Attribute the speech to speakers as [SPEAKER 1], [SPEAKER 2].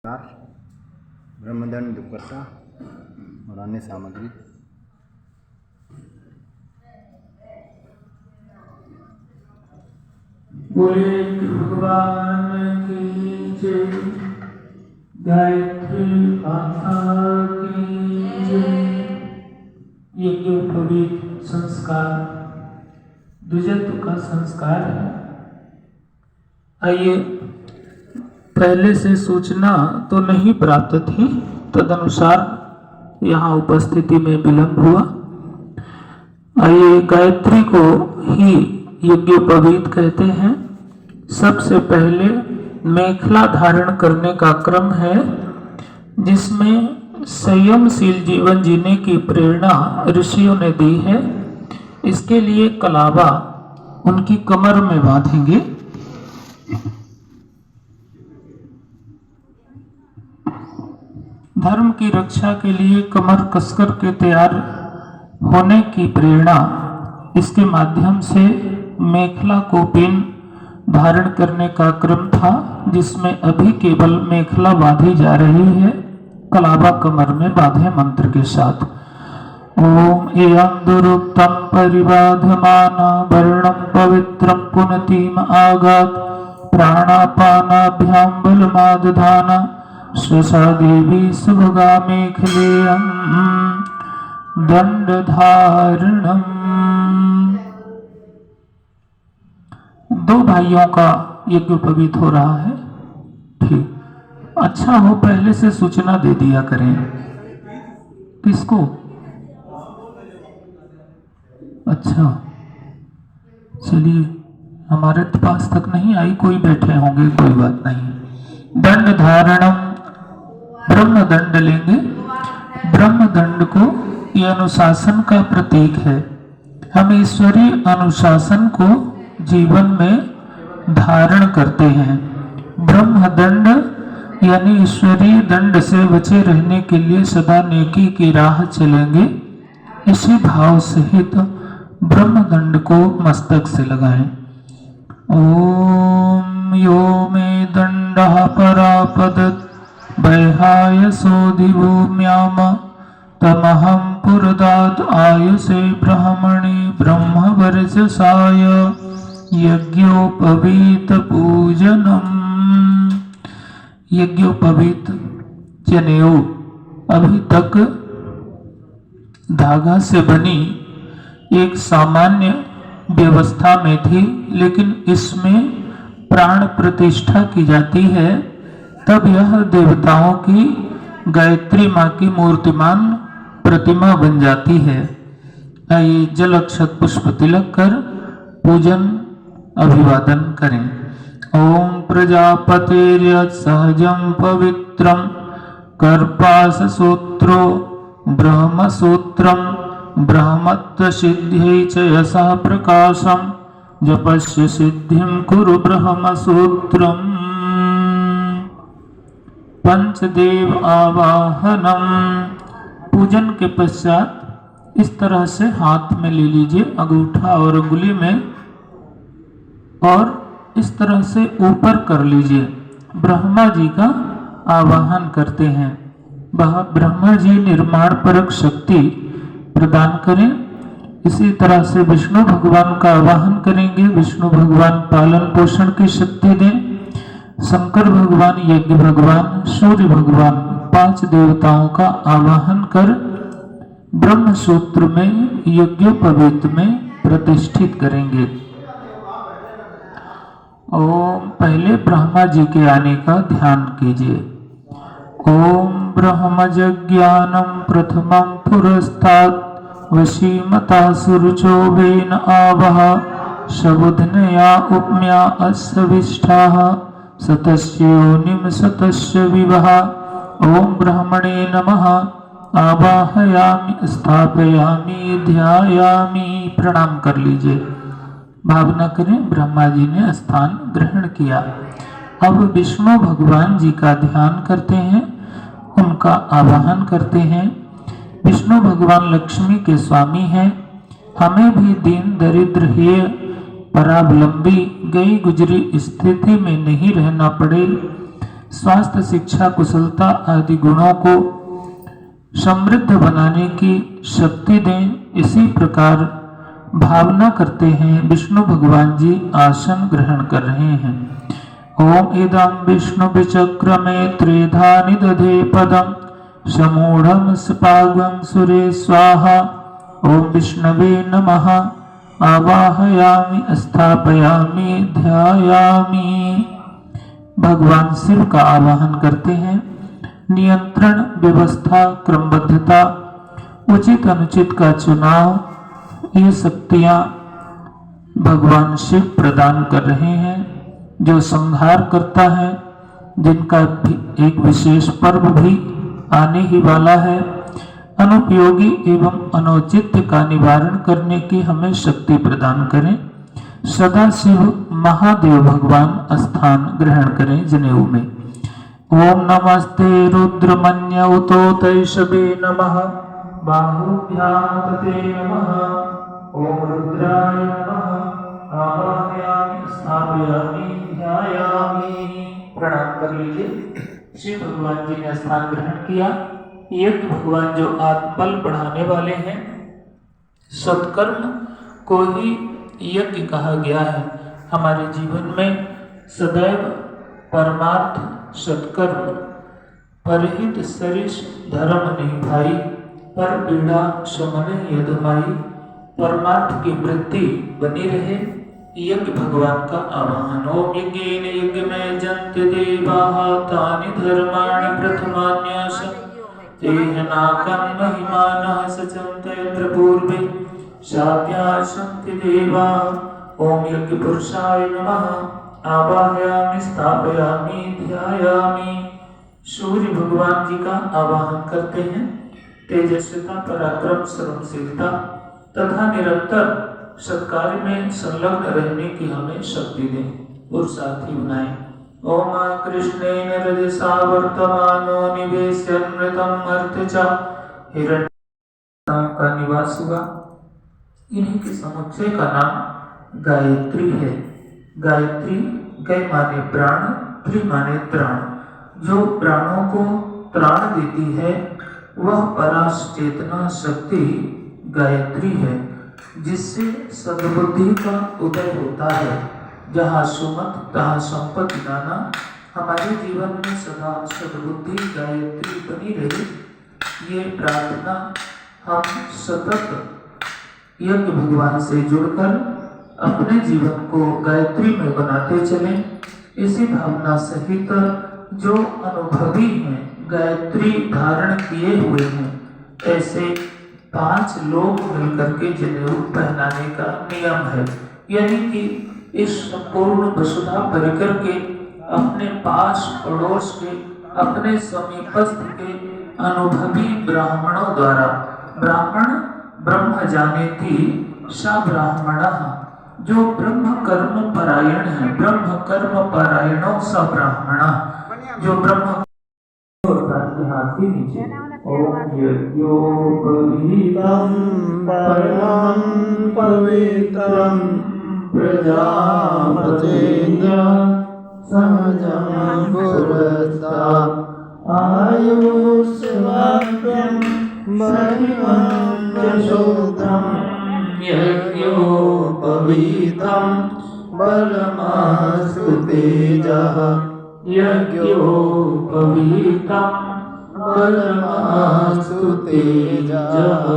[SPEAKER 1] ब्रह्मदंड दुपट्टा और अन्य सामग्री।
[SPEAKER 2] बोले भगवान की जय, गायत्री माता की जय। यज्ञोपवीत संस्कार द्विजत्व का संस्कार है। आइए, पहले से सूचना तो नहीं प्राप्त थी, तदनुसार यहाँ उपस्थिति में विलंब हुआ। आइए, गायत्री को ही यज्ञोपवीत कहते हैं। सबसे पहले मेखला धारण करने का क्रम है, जिसमें संयमशील जीवन जीने की प्रेरणा ऋषियों ने दी है। इसके लिए कलावा उनकी कमर में बांधेंगे। धर्म की रक्षा के लिए कमर कसकर के तैयार होने की प्रेरणा इसके माध्यम से मेखला को पिन धारण करने का क्रम था, जिसमें अभी केवल मेखला बांधी जा रही है। कलावा कमर में बांधे मंत्र के साथ। ओम एयं दुरुक्तम परिबाधमाना वर्णम पवित्रम पुनतिम आगात प्राणापानाभ्याम बलमादधाना स्वसा देवी सुभगा मेखलेयं दंडधारणम। दो भाइयों का यज्ञोपवीत हो रहा है। ठीक, अच्छा हो पहले से सूचना दे दिया करें। किसको? अच्छा, चलिए, हमारे पास तक नहीं आई, कोई बैठे होंगे, कोई बात नहीं। दंड धारणम, ब्रह्म दंड लेंगे। ब्रह्म दंड को यह अनुशासन का प्रतीक है। हम ईश्वरीय अनुशासन को जीवन में धारण करते हैं। ब्रह्म दंड यानी ईश्वरीय दंड से बचे रहने के लिए सदा नेकी की राह चलेंगे। इसी भाव सहित ब्रह्म दंड को मस्तक से लगाएं। ओम यो मे दंडः परापदत् वैहाय सोधिभूम्याम तमहं पुरदात् आयुषे ब्रह्मणि ब्रह्मवर्चसाय यज्ञोपवीत पूजनम। यज्ञोपवीत जनेऊ अभी तक धागा से बनी एक सामान्य व्यवस्था में थी, लेकिन इसमें प्राण प्रतिष्ठा की जाती है। तब यह देवताओं की गायत्री माँ की मूर्तिमान प्रतिमा बन जाती है। आइए, जल अक्षत पुष्प तिलक कर पूजन अभिवादन करें। ओम प्रजापतिर्यत् सहजं पवित्रं कर्पास सूत्रो ब्रह्मसूत्रं ब्रह्मत्व सिद्ध्यै च यशः प्रकाशं जपस्य सिद्धिं कुरु ब्रह्मसूत्रम्। पंचदेव आवाहनम। पूजन के पश्चात इस तरह से हाथ में ले लीजिए, अंगूठा और उंगली में, और इस तरह से ऊपर कर लीजिए। ब्रह्मा जी का आवाहन करते हैं। वह ब्रह्मा जी निर्माण परक शक्ति प्रदान करें। इसी तरह से विष्णु भगवान का आवाहन करेंगे। विष्णु भगवान पालन पोषण की शक्ति दें। शंकर भगवान, यज्ञ भगवान, सूर्य भगवान, 5 देवताओं का आवाहन कर ब्रह्म सूत्र में यज्ञोपवीत में प्रतिष्ठित करेंगे। ओम, पहले ब्रह्मा जी के आने का ध्यान कीजिए। ओम ब्रह्मज्ञानं प्रथमं पुरस्तात् वशीमता सुरुचोवेन आवह सबुधनया उपम्या अस्विष्ठाः सतस्य योनिं सतस्य विवः। ओम ब्रह्मणे नमः। आवाहयामि स्थापयामि ध्यायामि। प्रणाम कर लीजिए, भावना करें ब्रह्मा जी ने स्थान ग्रहण किया। अब विष्णु भगवान जी का ध्यान करते हैं, उनका आवाहन करते हैं। विष्णु भगवान लक्ष्मी के स्वामी हैं। हमें भी दीन दरिद्र हेय परावलंबी गई गुजरी स्थिति में नहीं रहना पड़े। स्वास्थ्य, शिक्षा, कुशलता आदि गुणों को समृद्ध बनाने की शक्ति दें। इसी प्रकार भावना करते हैं विष्णु भगवान जी आसन ग्रहण कर रहे हैं। ओम इदं विष्णु विचक्रमे त्रेधा निदधे पदम समूढ़म स्पाग्वं सुरे स्वाहा। ओम विष्णवे नमः। आवाहयामि स्थापयामि ध्यायामि। भगवान शिव का आवाहन करते हैं। नियंत्रण, व्यवस्था, क्रमबद्धता, उचित अनुचित का चुनाव, ये शक्तियां भगवान शिव प्रदान कर रहे हैं। जो संहार करता है, जिनका भी एक विशेष पर्व भी आने ही वाला है। अनुपयोगी एवं अनुचित का निवारण करने की हमें शक्ति प्रदान करें। सदा शिव महादेव भगवान स्थान ग्रहण करें जनेऊ में। ओम नमस्ते रुद्रमन्यौतो तैषवे नमः। बाहुभ्यां तते नमः। ओम रुद्राय नमः। आवाहयामि स्थापयामि ध्यायामि। प्रणाम कर लीजिए। शिव भगवान जी ने स्थान ग्रहण किया। यज्ञ भगवान जो आत्मबल बढ़ाने वाले हैं, सत्कर्म को ही यज्ञ कहा गया है। हमारे जीवन में सदैव परमार्थ सत्कर्म, परहित सरिष धर्म निभाई, पर पीड़ा शमन यदमाई, परमार्थ की वृद्धि बनी रहे। यज्ञ भगवान का आवाहन। ओम यज्ञेन यज्ञमय जन्ति देवाः तानि धर्माणि प्रथमान्यास तेहनाकं महिमानः सचन्त यत्र पूर्वे शाप्यासन्ति देवा। ओम यज्ञ पुरुषाय नमः। आवाहयामि स्थापयामि ध्यायामि। सूर्य भगवान जी का आवाहन करते हैं। तेजस्विता, पराक्रम, सर्वशीलता तथा निरंतर सत्कार्य में संलग्न रहने की हमें शक्ति दें, पुरुषार्थी बनाएं। ओम कृष्णेन हृदयसा वर्तमानो निवेश्यन्मृतम् अर्थ हिरण्य का निवास हुआ। इन्हीं के समुच्चय का नाम गायत्री है। गायत्री गय माने प्राण, त्रि माने त्राण। जो प्राणों को त्राण देती है वह पराश चेतना शक्ति गायत्री है, जिससे सद्बुद्धि का उदय होता है। जहाँ सुमत तहाँ संपत्ति नाना। हमारे जीवन में सदा सद्बुद्धि गायत्री बनी रहे, ये प्रार्थना हम सतत यज्ञ भगवान से जुड़कर अपने जीवन को गायत्री में बनाते चलें। इसी भावना सहित जो अनुभवी हैं, गायत्री धारण किए हुए हैं, ऐसे 5 लोग मिलकर के जनेऊ पहनाने का नियम है। यानी कि इस संपूर्ण वसुधा परिकर के अपने पास पड़ोस के, अपने समीपस्थ के अनुभवी ब्राह्मणों द्वारा, ब्राह्मण ब्रह्म जानेति सा ब्राह्मणः, जो ब्रह्म कर्म परायण है, ब्रह्म कर्म परायणों सा ब्राह्मणः, जो ब्रह्म हाथी नीचे। ओम यज्ञोपवीतं परमं पवित्रं प्रजापतेन्द्र सहजं पुरस्तात् आयुष्वाक्यं महिमं यशोत्रं यज्ञोपवीतं परमास्तु तेजः यज्ञोपवीतं परमास्तु तेजः।